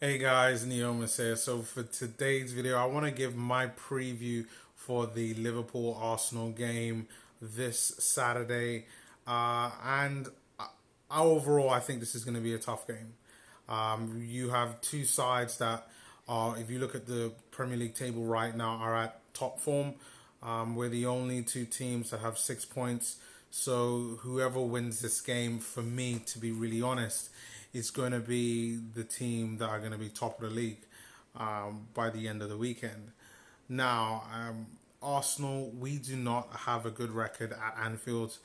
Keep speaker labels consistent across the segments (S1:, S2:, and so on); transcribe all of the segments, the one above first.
S1: Hey guys, Neomis here. So for today's video, I want to give my preview for the Liverpool Arsenal game this Saturday. And overall, I think this is going to be a tough game. You have two sides that are, if you look at the Premier League table right now, are at top form. We're the only two teams that have 6 points. So whoever wins this game, for me, to be really honest, is going to be the team that are going to be top of the league by the end of the weekend. Now, Arsenal, we do not have a good record at Anfield.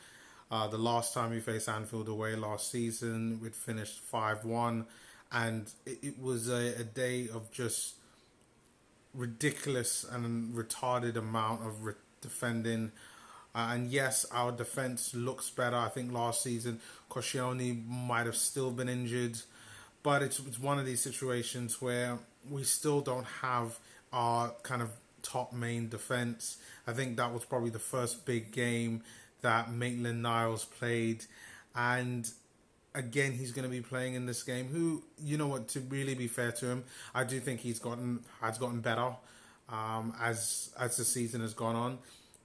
S1: The last time we faced Anfield away last season, we'd finished 5-1, and it was a day of just ridiculous and retarded amount of defending. And yes, our defense looks better. I think last season, Koscielny might have still been injured, but it's one of these situations where we still don't have our kind of top main defense. I think that was probably the first big game that Maitland-Niles played, and again, he's going to be playing in this game. Who, you know what? To really be fair to him, I do think has gotten better as the season has gone on.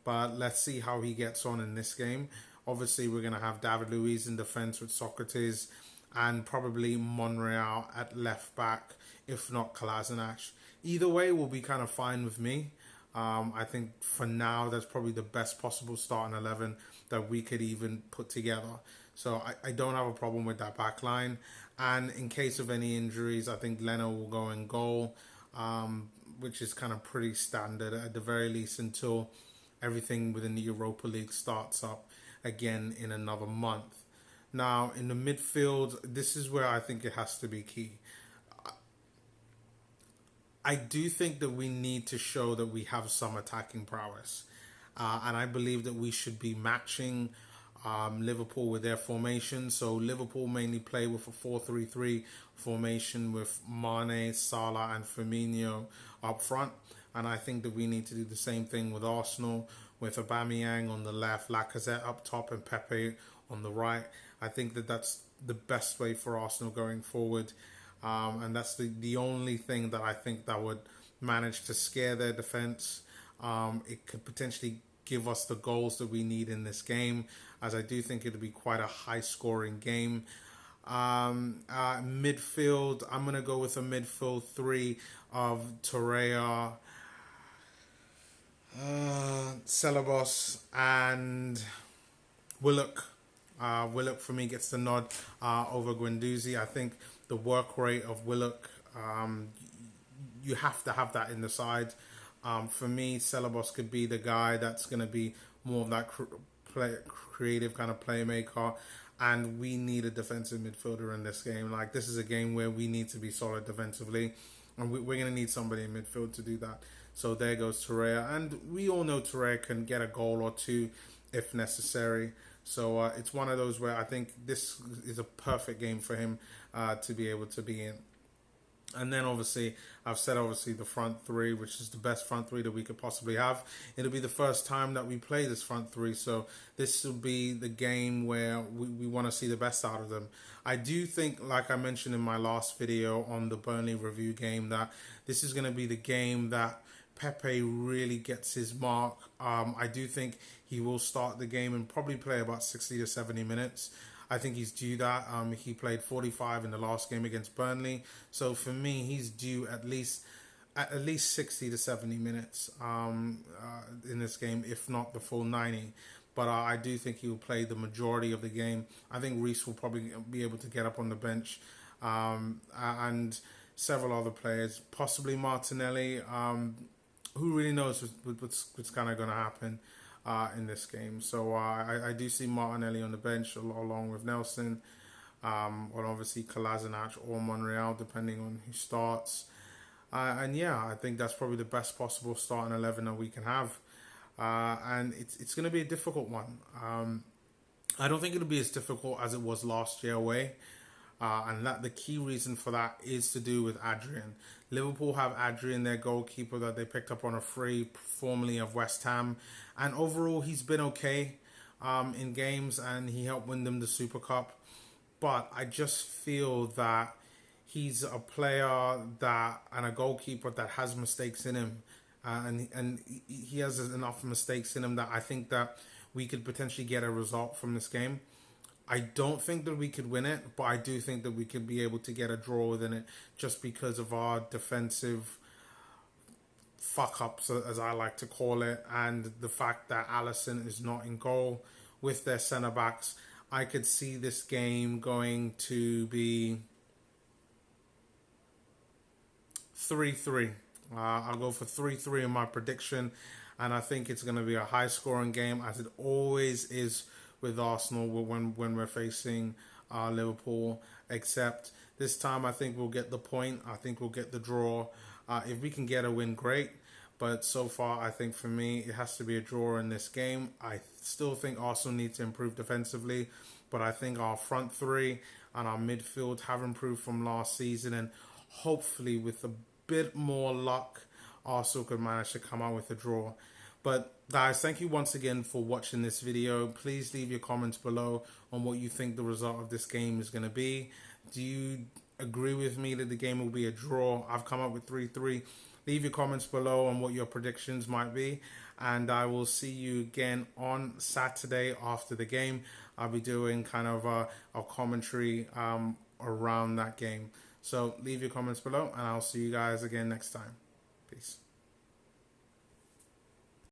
S1: But let's see how he gets on in this game. Obviously, we're going to have David Luiz in defence with Socrates, and probably Monreal at left back, if not Kolasinac. Either way will be kind of fine with me. I think for now, that's probably the best possible starting 11 that we could even put together. So I don't have a problem with that back line. And in case of any injuries, I think Leno will go in goal, which is kind of pretty standard at the very least until everything within the Europa League starts up again in another month. Now, in the midfield, this is where I think it has to be key. I do think that we need to show that we have some attacking prowess. And I believe that we should be matching Liverpool with their formation. So Liverpool mainly play with a 4-3-3 formation with Mane, Salah and Firmino up front. And I think that we need to do the same thing with Arsenal, with Aubameyang on the left, Lacazette up top and Pepe on the right. I think that that's the best way for Arsenal going forward. And that's the only thing that I think that would manage to scare their defence. It could potentially give us the goals that we need in this game, as I do think it'll be quite a high-scoring game. Midfield, I'm going to go with a midfield three of Torreira, Celebos, and Willock. Willock for me gets the nod over Guendouzi. I think the work rate of Willock, you have to have that in the side. For me, Celebos could be the guy that's going to be more of that creative kind of playmaker. And we need a defensive midfielder in this game. Like, this is a game where we need to be solid defensively. And we're going to need somebody in midfield to do that. So there goes Torreira. And we all know Torreira can get a goal or two if necessary. So it's one of those where I think this is a perfect game for him to be able to be in. And then obviously, I've said obviously the front three, which is the best front three that we could possibly have. It'll be the first time that we play this front three. So this will be the game where we want to see the best out of them. I do think, like I mentioned in my last video on the Burnley review game, that this is going to be the game that Pepe really gets his mark. I do think he will start the game and probably play about 60 to 70 minutes. I think he's due that. He played 45 in the last game against Burnley. So for me, he's due at least 60 to 70 minutes in this game, if not the full 90. But I do think he will play the majority of the game. I think Reece will probably be able to get up on the bench. And several other players, possibly Martinelli. Who really knows what's kind of going to happen in this game. So I do see Martinelli on the bench along with Nelson, or obviously Kolasinac or Monreal, depending on who starts. And yeah, I think that's probably the best possible starting 11 that we can have. And it's going to be a difficult one. I don't think it'll be as difficult as it was last year away. And that the key reason for that is to do with Adrian. Liverpool have Adrian, their goalkeeper, that they picked up on a free, formerly of West Ham. And overall, he's been okay in games, and he helped win them the Super Cup. But I just feel that he's a player that and a goalkeeper that has mistakes in him, and he has enough mistakes in him that I think that we could potentially get a result from this game. I don't think that we could win it, but I do think that we could be able to get a draw within it just because of our defensive fuck ups, as I like to call it, and the fact that Allison is not in goal with their centre backs. I could see this game going to be 3-3. I'll go for 3-3 in my prediction, and I think it's going to be a high scoring game, as it always is with Arsenal when we're facing Liverpool. Except this time, I think we'll get the point. I think we'll get the draw. If we can get a win, great. But so far, I think for me, it has to be a draw in this game. I still think Arsenal need to improve defensively, but I think our front three and our midfield have improved from last season, and hopefully with a bit more luck, Arsenal could manage to come out with a draw. But guys, thank you once again for watching this video. Please leave your comments below on what you think the result of this game is going to be. Do you agree with me that the game will be a draw? I've come up with 3-3. Leave your comments below on what your predictions might be, and I will see you again on Saturday after the game. I'll be doing kind of a commentary around that game. So leave your comments below, and I'll see you guys again next time. Peace.